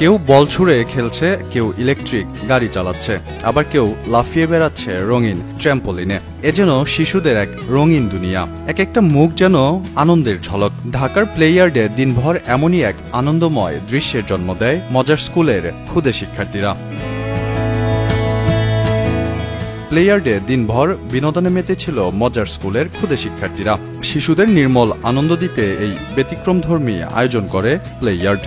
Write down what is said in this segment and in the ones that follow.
কেউ বল ছুঁড়ে খেলছে, কেউ ইলেকট্রিক গাড়ি চালাচ্ছে, আবার কেউ লাফিয়ে বেড়াচ্ছে রঙিন ট্র্যাম্পোলিনে। এ যেন শিশুদের এক রঙিন দুনিয়া, এক একটা মুখ যেন আনন্দের ঝলক। ঢাকার প্লেয়ার্ডে দিনভর এমনই এক আনন্দময় দৃশ্যের জন্ম দেয় মজার স্কুলের ক্ষুদে শিক্ষার্থীরা। প্লেয়ার্ডে দিনভর বিনোদনে মেতেছিল মজার স্কুলের ক্ষুদে শিক্ষার্থীরা। শিশুদের নির্মল আনন্দ দিতে এই ব্যতিক্রমধর্মী আয়োজন করে প্লেয়ার্ড।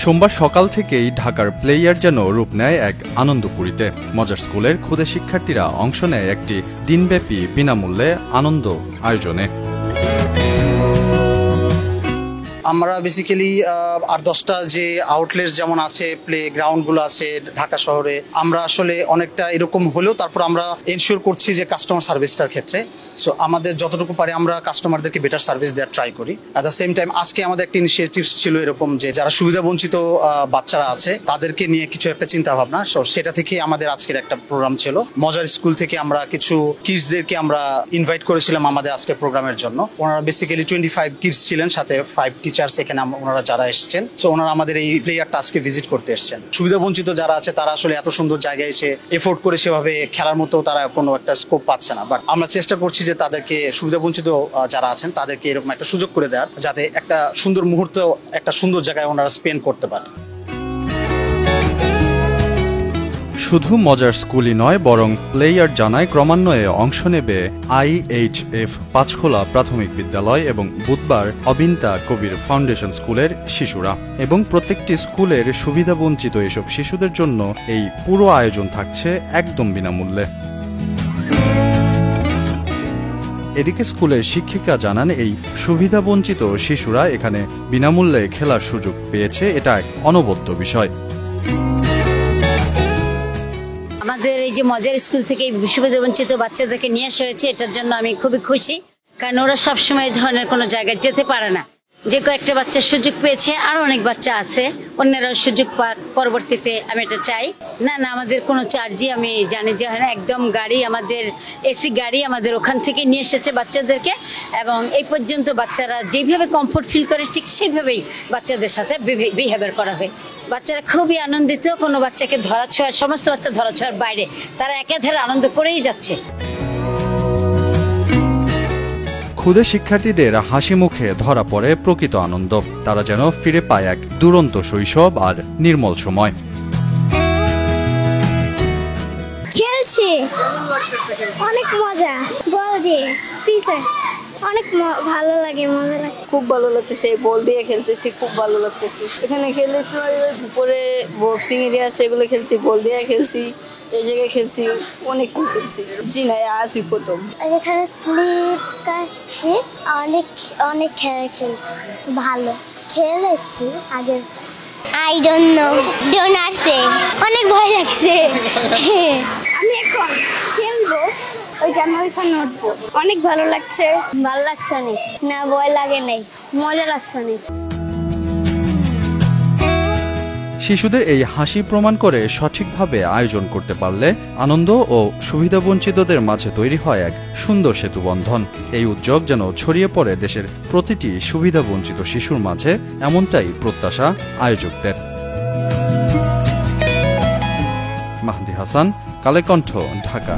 সোমবার সকাল থেকেই ঢাকার প্লেয়ার্ড যেন রূপ নেয় এক আনন্দপুরীতে। মজার স্কুলের ক্ষুদে শিক্ষার্থীরা অংশ নেয় একটি দিনব্যাপী বিনামূল্যে আনন্দ আয়োজনে। আমরা বেসিক্যালি ৮-১০টা যে আউটলেটস যেমন আছে, প্লে গ্রাউন্ডগুলো আছে ঢাকা শহরে, আমরা আসলে অনেকটা এরকম হলেও তারপর আমরা এনশিওর করছি যে কাস্টমার সার্ভিসটার ক্ষেত্রে সো আমাদের যতটুকু পারে আমরা কাস্টমারদেরকে বেটার সার্ভিস দেওয়ার ট্রাই করি। অ্যাট দ্য সেম টাইম আজকে আমাদের একটা ইনিশিয়েটিভ ছিল এরকম যে যারা সুবিধাবঞ্চিত বাচ্চারা আছে তাদেরকে নিয়ে কিছু একটা চিন্তা ভাবনা, সো সেটা থেকে আমাদের আজকের একটা প্রোগ্রাম ছিল। মজার স্কুল থেকে আমরা কিছু কিডসদেরকে আমরা ইনভাইট করেছিলাম আমাদের আজকের প্রোগ্রামের জন্য। ওনারা বেসিক্যালি 25 কিডস ছিলেন, সাথে 5 টিচার্স এখানে ওনারা যারা এসেছেন। সো ওনারা আমাদের এই প্লেয়ারটা আজকে ভিজিট করতে এসেছেন। সুবিধাবঞ্চিত যারা আছে তারা আসলে এত সুন্দর জায়গায় এসে এফোর্ড করে সেভাবে খেলার মতো তারা কোনো একটা স্কোপ পাচ্ছে না, বাট আমরা চেষ্টা করছি যে তাদেরকে সুবিধাবঞ্চিত যারা আছেন তাদেরকে এরকম একটা সুযোগ করে দেওয়ার, যাতে একটা সুন্দর মুহূর্ত একটা সুন্দর জায়গায় ওনারা স্পেন্ড করতে পারে। শুধু মজার স্কুলই নয়, বরং প্লেয়ার্ড জানায় ক্রমান্বয়ে অংশ নেবে IHF পাঁচখোলা প্রাথমিক বিদ্যালয় এবং বুধবার অবিন্তা কবির ফাউন্ডেশন স্কুলের শিশুরা। এবং প্রত্যেকটি স্কুলের সুবিধাবঞ্চিত এসব শিশুদের জন্য এই পুরো আয়োজন থাকছে একদম বিনামূল্যে। এদিকে স্কুলের শিক্ষিকা জানান এই সুবিধাবঞ্চিত শিশুরা এখানে বিনামূল্যে খেলার সুযোগ পেয়েছে, এটা এক অনবদ্য বিষয়। আমাদের এই যে মজার স্কুল থেকে সুবিধাবঞ্চিত বাচ্চাদেরকে নিয়ে আসা হয়েছে, এটার জন্য আমি খুবই খুশি, কারণ ওরা সবসময় এই ধরনের কোনো জায়গায় যেতে পারে না। যে কয়েকটা বাচ্চার সুযোগ পেয়েছে, আরো অনেক বাচ্চা আছে অন্যরাও সুযোগ পাক। পরবর্তীতে আমি এটা চাই না আমাদের কোনো চার্জই আমি জানি যে হয় না, একদম গাড়ি আমাদের এসি গাড়ি আমাদের ওখান থেকে নিয়ে এসেছে বাচ্চাদেরকে, এবং এই পর্যন্ত বাচ্চারা যেভাবে কমফোর্ট ফিল করে ঠিক সেইভাবেই বাচ্চাদের সাথে বিহেভিয়ার করা হয়েছে। বাচ্চারা খুবই আনন্দিত, কোনো বাচ্চাকে ধরাছোঁয়ার, সমস্ত বাচ্চা ধরাছোঁয়ার বাইরে, তারা একাধারে আনন্দ করেই যাচ্ছে। ক্ষুদে শিক্ষার্থীদের হাসি মুখে ধরা পড়ে প্রকৃত আনন্দ। তারা যেন ফিরে পায় এক দুরন্ত শৈশব আর নির্মল সময়। খেলছি, অনেক মজা, বল দিয়ে অনেক ভালো লাগে, মজা লাগে, খুব ভালো লাগতেছে। বল দিয়ে খেলতেছি, খুব ভালো লাগতেছে। এখানে খেলে উপরে বক্সিং এরিয়া আছে, এগুলো খেলছি, বল দিয়ে খেলছি, এই জায়গায় খেলছি, অনেক খেলছি। জি না, আজই প্রথম। এখানে স্লিপ কাটছি, অনেক অনেক খেলা খেলছি, ভালো খেলেছি আগে। আই ডোন্ট নো, ডোন্ট আসে, অনেক ভয় লাগছে। আমি এখন খেলবো, ওইটা আমি ওইখানে উঠবো। অনেক ভালো লাগছে। ভালো লাগছে অনেক, না ভয় লাগে নাই, মজা লাগছে অনেক। শিশুদের এই হাসি প্রমাণ করে সঠিকভাবে আয়োজন করতে পারলে আনন্দ ও সুবিধাবঞ্চিতদের মাঝে তৈরি হয় এক সুন্দর সেতুবন্ধন। এই উদ্যোগ যেন ছড়িয়ে পড়ে দেশের প্রতিটি সুবিধাবঞ্চিত শিশুর মাঝে, এমনটাই প্রত্যাশা আয়োজকদের। মাহদি হাসান, কালের কণ্ঠ, ঢাকা।